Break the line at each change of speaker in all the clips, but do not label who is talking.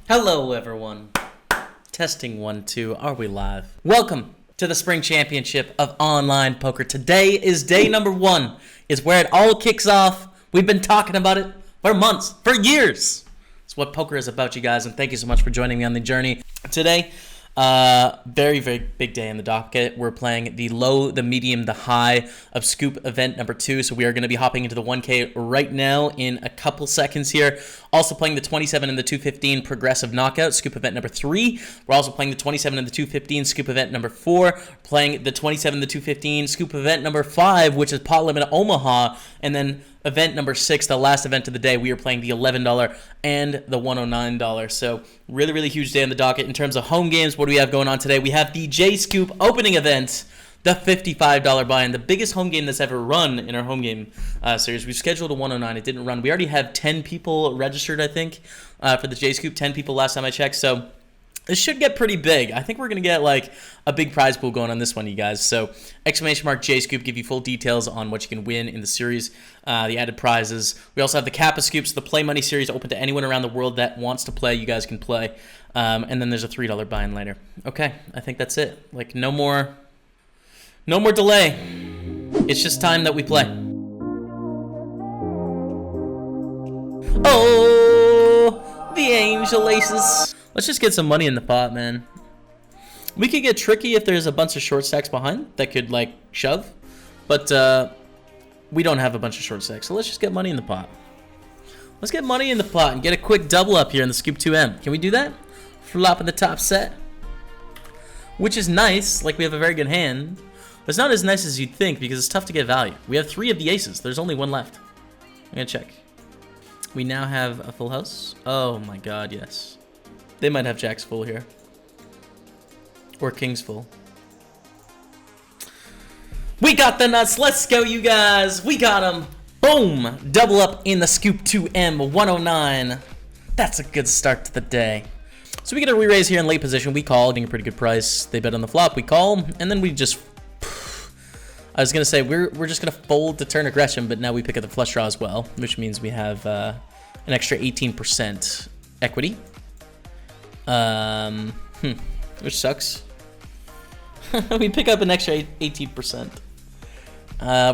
Hello everyone. Testing 1, 2. Are we live? Welcome to the Spring Championship of Online Poker. Today is day number 1. It's where it all kicks off. We've been talking about it for months, for years. It's what poker is about, you guys, and thank you so much for joining me on the journey. Today, very, very big day in the docket. We're playing the low, the medium, the high of Scoop event number 2. So we are going to be hopping into the 1K right now in a couple seconds here. Also playing the 27 and the 215 progressive knockout, Scoop event number 3. We're also playing the 27 and the 215 Scoop event number 4. Playing the 27 and the 215 Scoop event number 5, which is pot limit Omaha. And then event number 6, the last event of the day, we are playing the $11 and the $109. So really, really huge day on the docket. In terms of home games, what do we have going on today? We have the J Scoop opening event, the $55 buy-in, the biggest home game that's ever run in our home game series. We've scheduled a 109. It didn't run. We already have 10 people registered, I think, for the J Scoop. 10 people last time I checked. So this should get pretty big. I think we're going to get like a big prize pool going on this one, you guys. So exclamation mark J Scoop, give you full details on what you can win in the series, the added prizes. We also have the Kappa Scoops, the Play Money series, open to anyone around the world that wants to play. You guys can play. And then there's a $3 buy-in later. Okay, I think that's it. Like no more delay. It's just time that we play. Oh, the Angel Aces. Let's just get some money in the pot, man. We could get tricky if there's a bunch of short stacks behind that could, like, shove. But we don't have a bunch of short stacks, so let's just get money in the pot. Let's get money in the pot and get a quick double up here in the Scoop 2M. Can we do that? Flop in the top set. Which is nice, like we have a very good hand. But it's not as nice as you'd think because it's tough to get value. We have 3 of the aces. There's only 1 left. I'm gonna check. We now have a full house. Oh my god, yes. They might have jacks full here. Or kings full. We got the nuts. Let's go, you guys. We got them. Boom. Double up in the Scoop 2M 109. That's a good start to the day. So we get a re-raise here in late position. We call, getting a pretty good price. They bet on the flop. We call, and then we just... I was going to say, we're just going to fold to turn aggression, but now we pick up the flush draw as well, which means we have an extra 18% equity. Which sucks. We pick up an extra 18%.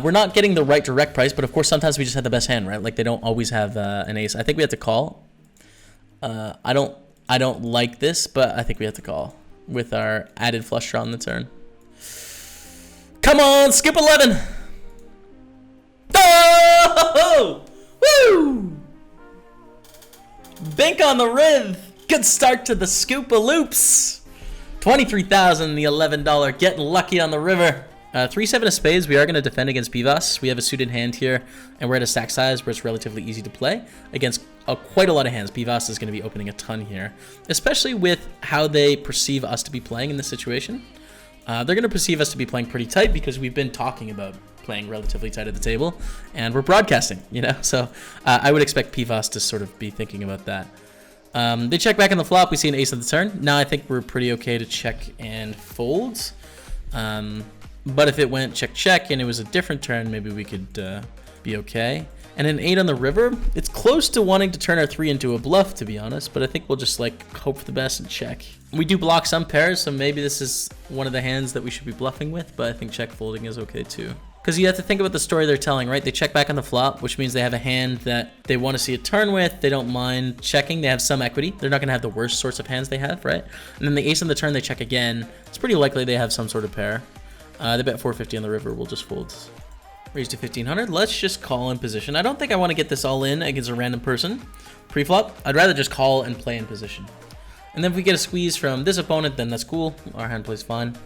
We're not getting the right direct price, but of course sometimes we just have the best hand, right? Like they don't always have an ace. I think we have to call. I don't like this, but I think we have to call with our added flush draw on the turn. Come on, Scoop 11. Oh! Woo! Bink on the riv. Good start to the Scoop-a-loops. 23,000, the $11. Getting lucky on the river. 3-7 of spades. We are going to defend against Pivas. We have a suited hand here, and we're at a stack size where it's relatively easy to play against quite a lot of hands. Pivas is going to be opening a ton here, especially with how they perceive us to be playing in this situation. They're going to perceive us to be playing pretty tight because we've been talking about playing relatively tight at the table, and we're broadcasting, you know? So I would expect Pivas to sort of be thinking about that. They check back on the flop. We see an ace on the turn. Now I think we're pretty okay to check and fold. But if it went check and it was a different turn, maybe we could be okay. And an 8 on the river. It's close to wanting to turn our 3 into a bluff, to be honest. But I think we'll just like hope for the best and check. We do block some pairs, so maybe this is one of the hands that we should be bluffing with. But I think check folding is okay too. Because you have to think about the story they're telling, right? They check back on the flop, which means they have a hand that they want to see a turn with. They don't mind checking. They have some equity. They're not going to have the worst sorts of hands they have, right? And then the ace on the turn, they check again. It's pretty likely they have some sort of pair. They bet 450 on the river. We'll just fold. Raise to 1500. Let's just call in position. I don't think I want to get this all in against a random person. Pre-flop, I'd rather just call and play in position. And then if we get a squeeze from this opponent, then that's cool. Our hand plays fine.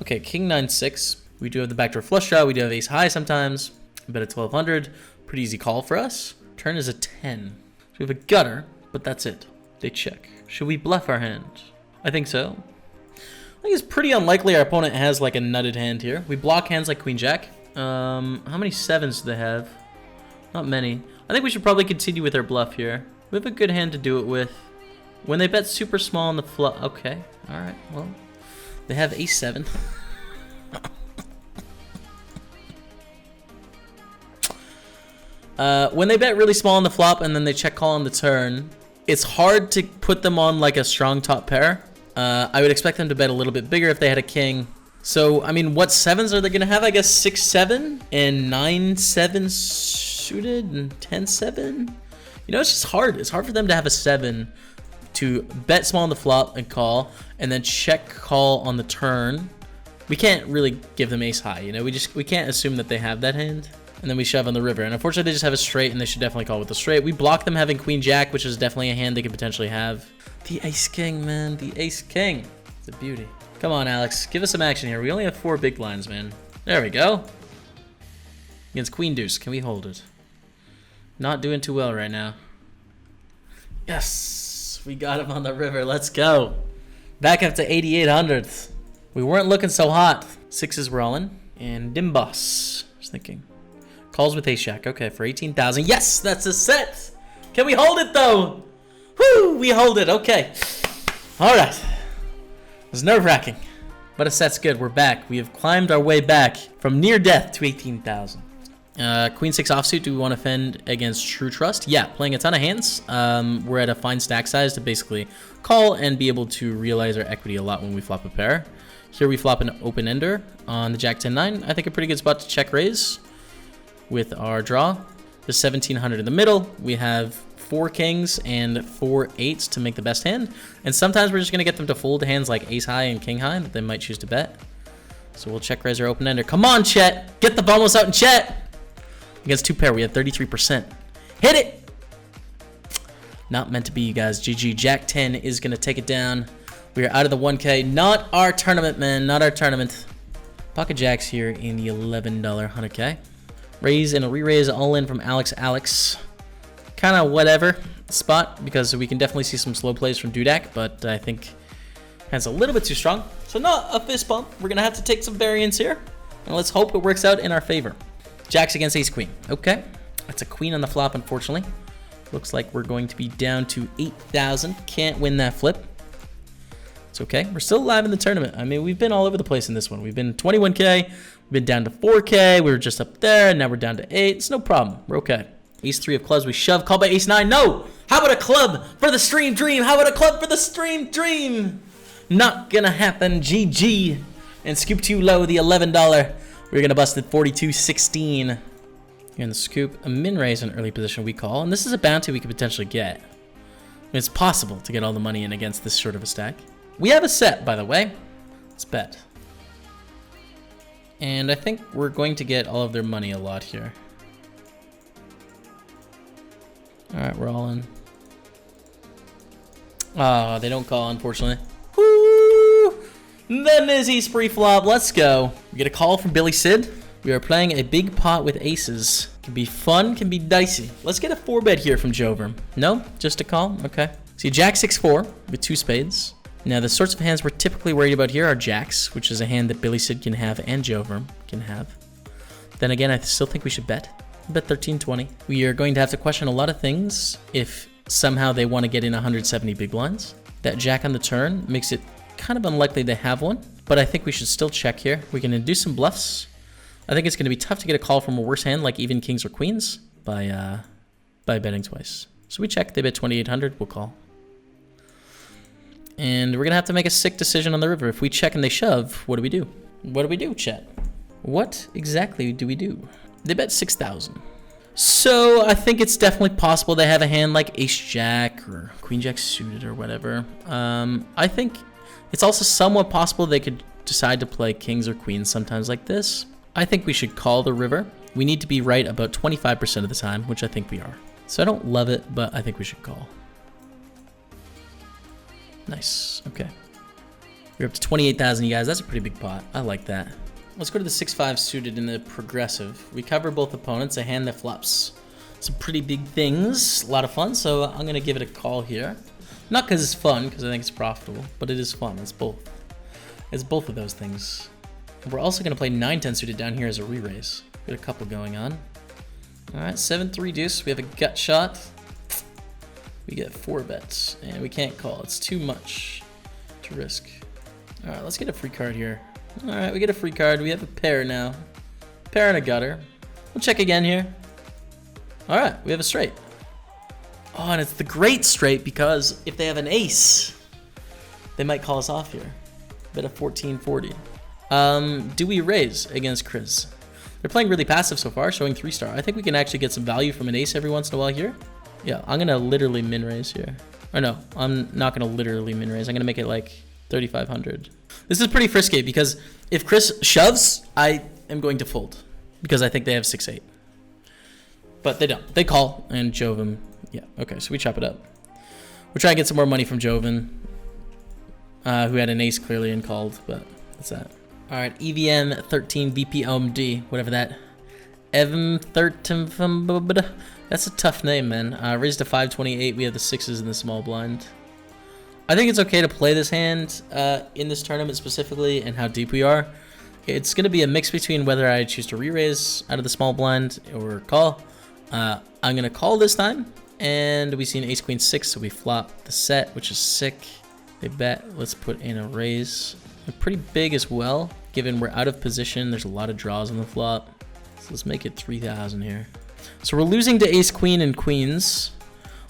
Okay, king 9-6. We do have the backdoor flush draw. We do have ace high sometimes. Bet at 1200. Pretty easy call for us. Turn is a 10. So we have a gutter, but that's it. They check. Should we bluff our hand? I think so. I think it's pretty unlikely our opponent has like a nutted hand here. We block hands like queen jack. How many 7s do they have? Not many. I think we should probably continue with our bluff here. We have a good hand to do it with. When they bet super small on the flop. Okay. All right. Well, they have ace 7. When they bet really small on the flop and then they check call on the turn, it's hard to put them on like a strong top pair. I would expect them to bet a little bit bigger if they had a king. So, I mean, what sevens are they going to have? I guess 6-7 and 9-7 suited and 10-7. You know, it's just hard. It's hard for them to have a 7 to bet small on the flop and call, and then check call on the turn. We can't really give them ace high, you know? We can't assume that they have that hand. And then we shove on the river. And unfortunately, they just have a straight, and they should definitely call with the straight. We block them having queen jack, which is definitely a hand they could potentially have. The ace king, man. The ace king. It's a beauty. Come on, Alex. Give us some action here. We only have 4 big blinds, man. There we go. Against queen deuce. Can we hold it? Not doing too well right now. Yes. We got him on the river. Let's go. Back up to 8,800. We weren't looking so hot. Sixes were all in. And Dimbos. I was thinking. Calls with ace jack. Okay, for 18,000. Yes, that's a set. Can we hold it, though? Woo, we hold it. Okay. All right. It was nerve-wracking, but a set's good. We're back. We have climbed our way back from near death to 18,000. Queen 6 offsuit. Do we want to fend against True Trust? Yeah, playing a ton of hands. We're at a fine stack size to basically call and be able to realize our equity a lot when we flop a pair. Here we flop an open ender on the Jack 10-9. I think a pretty good spot to check raise with our draw. The 1,700 in the middle. We have 4 kings and 4 eights to make the best hand. And sometimes we're just going to get them to fold hands like ace high and king high that they might choose to bet. So we'll check raise our open ender. Come on, Chet. Get the vamos out in Chet. Against 2 pair, we have 33%. Hit it. Not meant to be, you guys. GG. Jack 10 is going to take it down. We are out of the 1K. Not our tournament, man. Not our tournament. Pocket jacks here in the $11 100K. Raise and a re-raise all in from Alex. Kind of whatever spot, because we can definitely see some slow plays from Dudak, but I think hand's a little bit too strong. So not a fist bump. We're going to have to take some variance here, and let's hope it works out in our favor. Jacks against ace queen. Okay, that's a queen on the flop, unfortunately. Looks like we're going to be down to 8,000. Can't win that flip. It's okay. We're still alive in the tournament. I mean, we've been all over the place in this one. We've been 21K. We've been down to 4K. We were just up there, and now we're down to 8. It's no problem. We're okay. Ace 3 of clubs. We shove. Call by ace 9. No! How about a club for the stream dream? How about a club for the stream dream? Not gonna happen. GG. And scoop too low, the $11. We're gonna bust at 42.16. Here in the scoop, a min raise in early position we call. And this is a bounty we could potentially get. I mean, it's possible to get all the money in against this sort of a stack. We have a set, by the way. Let's bet. And I think we're going to get all of their money a lot here. Alright, we're all in. Ah, they don't call, unfortunately. Woo! The Nizzy spree flop. Let's go. We get a call from Billy Sid. We are playing a big pot with aces. Can be fun, can be dicey. Let's get a 4-bet here from Jover. No? Just a call? Okay. See, Jack 6-4 with 2 spades. Now, the sorts of hands we're typically worried about here are jacks, which is a hand that Billy Sid can have and Jover can have. Then again, I still think we should bet. Bet 13-20. We are going to have to question a lot of things if somehow they want to get in 170 big blinds. That jack on the turn makes it kind of unlikely they have one, but I think we should still check here. We can induce some bluffs. I think it's going to be tough to get a call from a worse hand like even kings or queens by betting twice. So we check. They bet 2,800. We'll call. And we're going to have to make a sick decision on the river. If we check and they shove, what do we do? What do we do, chat? What exactly do we do? They bet 6,000. So I think it's definitely possible they have a hand like ace jack or queen jack suited or whatever. I think it's also somewhat possible they could decide to play kings or queens sometimes like this. I think we should call the river. We need to be right about 25% of the time, which I think we are. So I don't love it, but I think we should call. Nice. Okay. We're up to 28,000, you guys. That's a pretty big pot. I like that. Let's go to the 6-5 suited in the progressive. We cover both opponents, a hand that flops some pretty big things. A lot of fun, so I'm going to give it a call here. Not because it's fun, because I think it's profitable, but it is fun. It's both. It's both of those things. And we're also going to play 9-10 suited down here as a re-raise. Got a couple going on. All right, 7-3 deuce. We have a gut shot. We get 4 bets, and we can't call. It's too much to risk. All right, let's get a free card here. All right, we get a free card. We have a pair now. Pair and a gutter. We'll check again here. All right, we have a straight. Oh, and it's the great straight because if they have an ace, they might call us off here. Bet of 1440. Do we raise against Chris? They're playing really passive so far, showing 3-star. I think we can actually get some value from an ace every once in a while here. Yeah, I'm gonna literally min raise here. Or no, I'm not gonna literally min raise. I'm gonna make it like 3,500. This is pretty frisky because if Chris shoves, I am going to fold because I think they have 6-8. But they don't. They call and Joven. Yeah, okay, so we chop it up. We're trying to get some more money from Joven, who had an ace clearly and called, but that's that. All right, EVM 13 VPOMD, whatever that. Evm 13. That's a tough name, man. Raised to 528. We have the 6s in the small blind. I think it's okay to play this hand in this tournament specifically and how deep we are. It's going to be a mix between whether I choose to re-raise out of the small blind or call. I'm going to call this time, and we see an ace queen 6, so we flop the set, which is sick. They bet. Let's put in a raise. They're pretty big as well, given we're out of position. There's a lot of draws on the flop. So let's make it 3,000 here. So we're losing to ace queen and queens,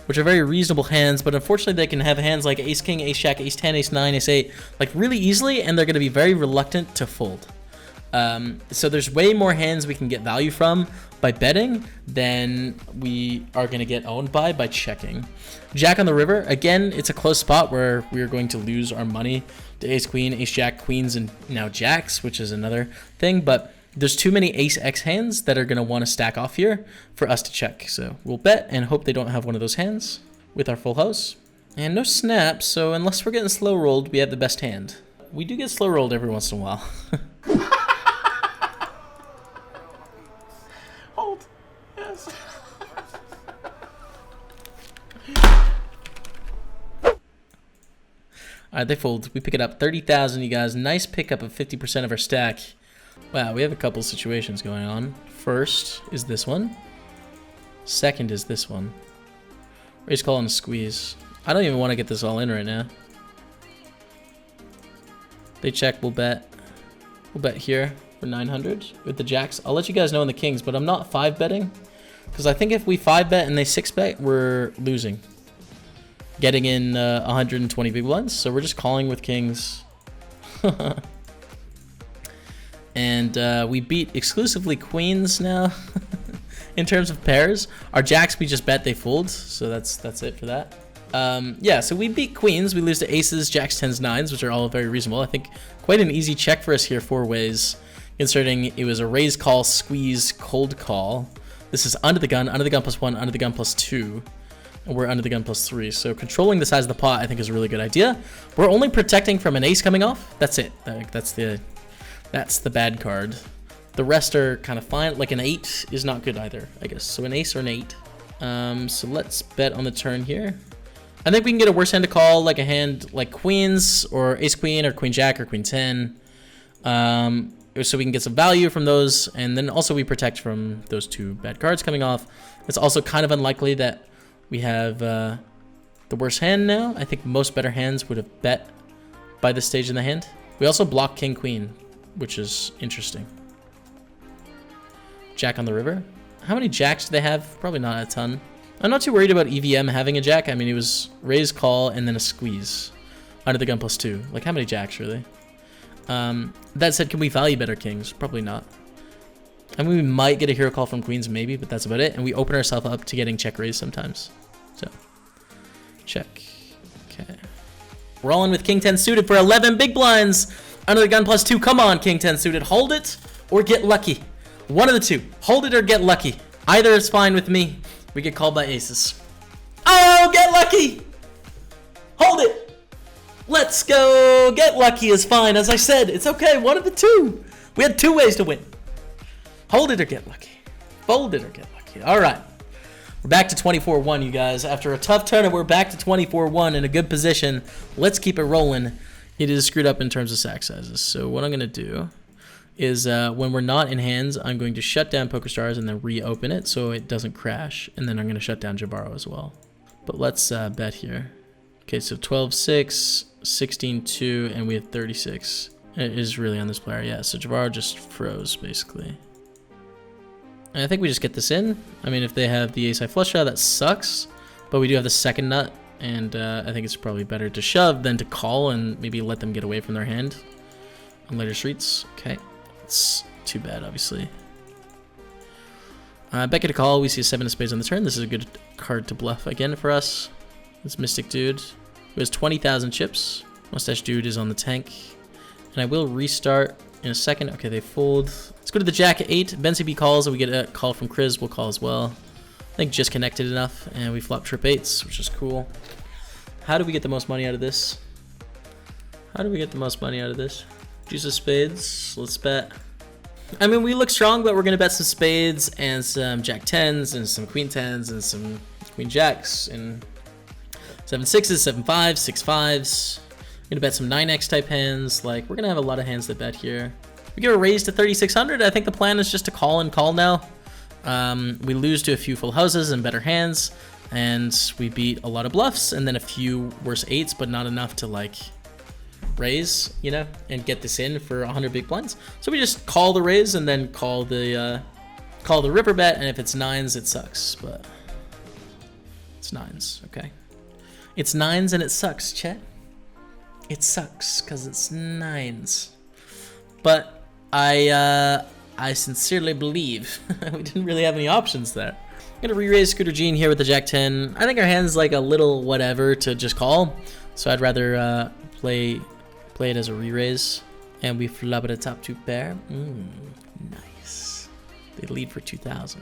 which are very reasonable hands, but unfortunately they can have hands like ace king, ace jack, ace 10, ace 9, ace 8, like really easily, and they're going to be very reluctant to fold. So there's way more hands we can get value from by betting than we are going to get owned by checking. Jack on the river, again, it's a close spot where we are going to lose our money to ace queen, ace jack, queens, and now jacks, which is another thing, but there's too many ace X hands that are going to want to stack off here for us to check. So we'll bet and hope they don't have one of those hands with our full house. And no snaps, so unless we're getting slow rolled, we have the best hand. We do get slow rolled every once in a while.
Hold. Yes.
All right, they fold. We pick it up 30,000, you guys. Nice pickup of 50% of our stack. Wow, we have a couple situations going on. First is this one. Second is this one. Raise call and a squeeze. I don't even want to get this all in right now. They check, we'll bet. We'll bet here for 900 with the jacks. I'll let you guys know on the kings, but I'm not 5-betting. Because I think if we 5-bet and they 6-bet, we're losing. Getting in 120 big blinds. So we're just calling with kings. And we beat exclusively queens now in terms of pairs. Our jacks, we just bet, they fold. So that's it for that. Yeah, so we beat queens. We lose to aces, jacks, 10s, 9s, which are all very reasonable. I think quite an easy check for us here 4 ways, considering it was a raise call, squeeze, cold call. This is under the gun plus 1, under the gun plus 2. And we're under the gun plus 3. So controlling the size of the pot, I think, is a really good idea. We're only protecting from an ace coming off. That's it. That's the bad card. The rest are kind of fine. Like an 8 is not good either, I guess. So an ace or an 8. So let's bet on the turn here. I think we can get a worse hand to call, like a hand like queens or ace queen or queen jack or queen 10. So we can get some value from those. And then also we protect from those 2 bad cards coming off. It's also kind of unlikely that we have the worst hand now. I think most better hands would have bet by this stage in the hand. We also block king queen, which is interesting. Jack on the river. How many jacks do they have? Probably not a ton. I'm not too worried about EVM having a jack. I mean, it was raise, call, and then a squeeze. Under the gun plus 2. Like, how many jacks, really? That said, can we value better kings? Probably not. I mean, we might get a hero call from queens, maybe, but that's about it. And we open ourselves up to getting check raise sometimes. So, check. Okay. We're all in with king 10 suited for 11 big blinds. Under the gun plus 2. Come on, king 10 suited. Hold it or get lucky. One of the two. Hold it or get lucky. Either is fine with me. We get called by aces. Oh, get lucky. Hold it. Let's go. Get lucky is fine. As I said, it's okay. One of the two. We had 2 ways to win. Hold it or get lucky. Fold it or get lucky. All right. We're back to 24-1, you guys. After a tough turn, we're back to 24-1 in a good position. Let's keep it rolling. It is screwed up in terms of sack sizes. So what I'm going to do is when we're not in hands, I'm going to shut down PokerStars and then reopen it so it doesn't crash. And then I'm going to shut down Jabaro as well. But let's bet here. Okay, so 12-6, 16-2, and we have 36. It is really on this player, yeah. So Jabaro just froze, basically. And I think we just get this in. I mean, if they have the ace-high flush draw, that sucks. But we do have the second nut, and I think it's probably better to shove than to call and maybe let them get away from their hand on later streets. Okay, it's too bad, obviously. Becky to call. We see a 7 of spades on the turn. This is a good card to bluff again for us. This Mystic dude who has 20,000 chips. Mustache dude is on the tank. And I will restart in a second. Okay, they fold. Let's go to the Jack 8. Ben CB calls, and we get a call from Chris. We'll call as well. I think just connected enough, and we flop trip 8s, which is cool. How do we get the most money out of this? Juice of spades. Let's bet. I mean, we look strong, but we're going to bet some spades and some Jack 10s and some Queen 10s and some Queen Jacks and 7 6s, 7 5s, 6 5s. We're going to bet some 9x type hands. Like, we're going to have a lot of hands that bet here. We get a raise to 3,600. I think the plan is just to call and call now. We lose to a few full houses and better hands, and we beat a lot of bluffs and then a few worse 8s, but not enough to like raise, you know, and get this in for 100 big blinds. So we just call the raise and then call the river bet, and if it's 9s, it sucks, but it's 9s, okay? It's 9s and it sucks, chat. It sucks because it's 9s. But I sincerely believe we didn't really have any options there. I'm gonna re-raise Scooter Gene here with the Jack 10. I think our hand's like a little whatever to just call, so I'd rather play it as a re-raise, and we flop it a top 2 pair. Nice. They lead for 2,000.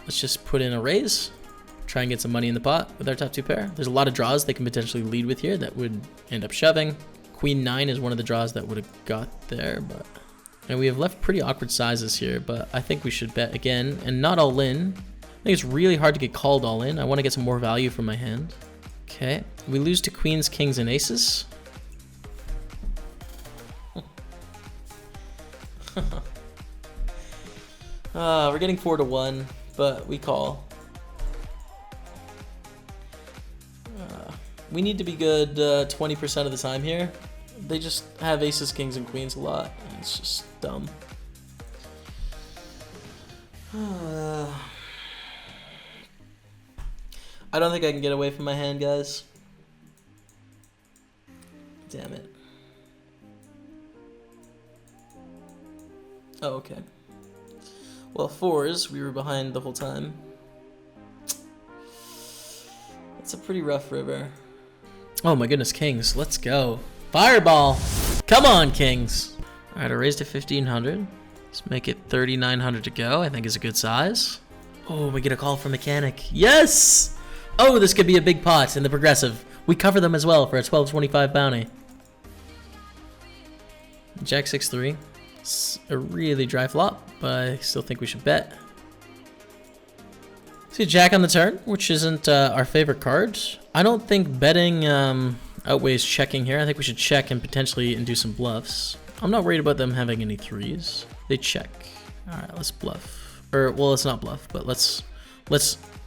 Let's just put in a raise, try and get some money in the pot with our top 2 pair. There's a lot of draws they can potentially lead with here that would end up shoving. Queen 9 is one of the draws that would have got there, but and we have left pretty awkward sizes here, but I think we should bet again and not all in. I think it's really hard to get called all in. I want to get some more value from my hand. Okay, we lose to queens, kings, and aces. We're getting 4 to 1, but we call. We need to be good 20% of the time here. They just have aces, kings, and queens a lot, and it's just dumb. I don't think I can get away from my hand, guys. Damn it. Oh, okay. Well, 4s, we were behind the whole time. It's a pretty rough river. Oh my goodness, kings, let's go. Fireball! Come on, kings! Alright, I raised to 1,500. Let's make it 3,900 to go, I think is a good size. Oh, we get a call from Mechanic. Yes! Oh, this could be a big pot in the progressive. We cover them as well for a 1225 bounty. Jack 6-3. It's a really dry flop, but I still think we should bet. See Jack on the turn, which isn't our favorite card. I don't think betting outweighs checking here. I think we should check and potentially do some bluffs. I'm not worried about them having any 3s. They check. All right, let's bluff. Or, well, let's not bluff, but let's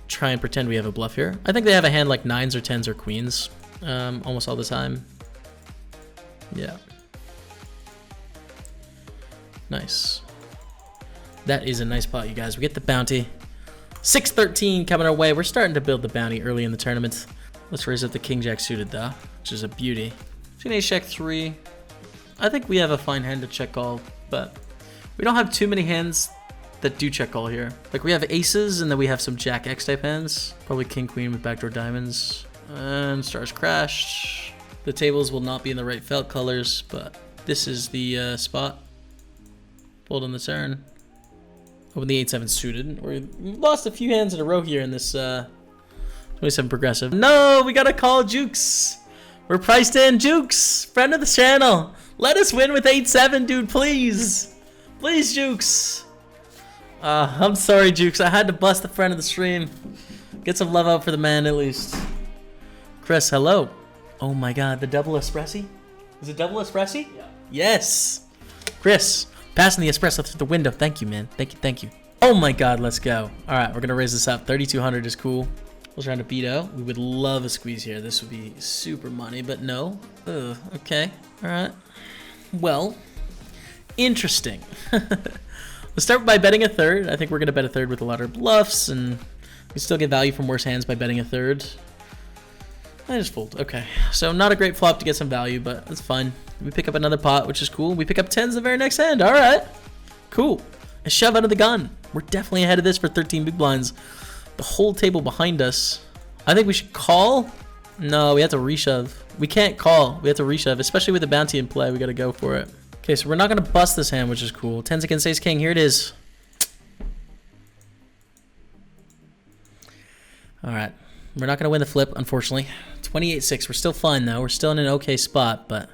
try and pretend we have a bluff here. I think they have a hand like 9s or 10s or queens almost all the time. Yeah. Nice. That is a nice pot, you guys. We get the bounty. 6-13 coming our way. We're starting to build the bounty early in the tournament. Let's raise up the king jack suited though, which is a beauty. Between ace jack 3. I think we have a fine hand to check call, but we don't have too many hands that do check call here. Like we have aces and then we have some jack X type hands. Probably king queen with backdoor diamonds. And stars crashed. The tables will not be in the right felt colors, but this is the spot. Fold on the turn. Open the 8-7 suited. We've lost a few hands in a row here in this 27 progressive. No, we gotta call Jukes. We're priced in. Jukes, friend of the channel. Let us win with 8-7, dude, please. Please, Jukes. I'm sorry, Jukes. I had to bust the friend of the stream. Get some love out for the man, at least. Chris, hello. Oh my god, the double espresso? Is it double espresso? Yeah. Yes. Chris, passing the espresso through the window. Thank you, man. Thank you, thank you. Oh my god, let's go. All right, we're gonna raise this up. 3,200 is cool. We're trying to beat out. We would love a squeeze here. This would be super money, but no. Ugh, okay. All right. Well, interesting. Let's start by betting a third. I think we're gonna bet a third with a lot of bluffs, and we still get value from worse hands by betting a third. I just fold. Okay, so not a great flop to get some value, but that's fine. We pick up another pot, which is cool. We pick up 10s the very next hand. All right, cool. A shove out of the gun. We're definitely ahead of this for 13 big blinds. The whole table behind us. I think we should call. No, we have to reshove. We can't call. We have to reshove, especially with the bounty in play. We got to go for it. Okay, so we're not going to bust this hand, which is cool. 10s against ace king. Here it is. All right. We're not going to win the flip, unfortunately. 28-6. We're still fine, though. We're still in an okay spot, but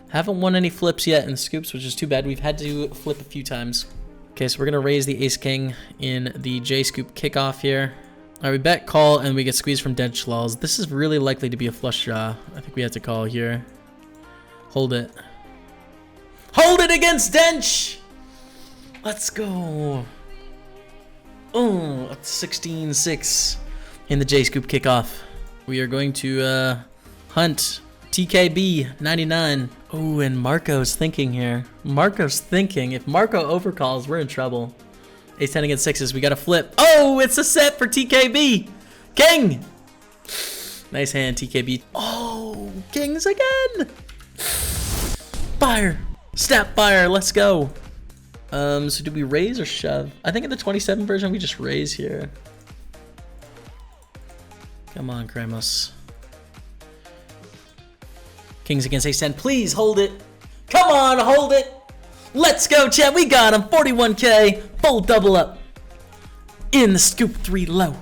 haven't won any flips yet in scoops, which is too bad. We've had to flip a few times. Okay, so we're going to raise the ace king in the J scoop kickoff here. All right, we bet call, and we get squeezed from dead schlals. This is really likely to be a flush draw. I think we have to call here. Hold it. Hold it against Dench! Let's go. Oh, 16-6 in the J scoop kickoff. We are going to hunt TKB 99. Oh, and Marco's thinking here. Marco's thinking. If Marco overcalls, we're in trouble. Ace 10 against sixes. We got to flip. Oh, it's a set for TKB. King. Nice hand, TKB. Oh, kings again. Fire. Snap fire. Let's go. So do we raise or shove? I think in the 27 version, we just raise here. Come on, Kremos. Kings against ace 10. Please hold it. Come on, hold it. Let's go, chat. We got him. 41K. Full double up. In the scoop 3 low.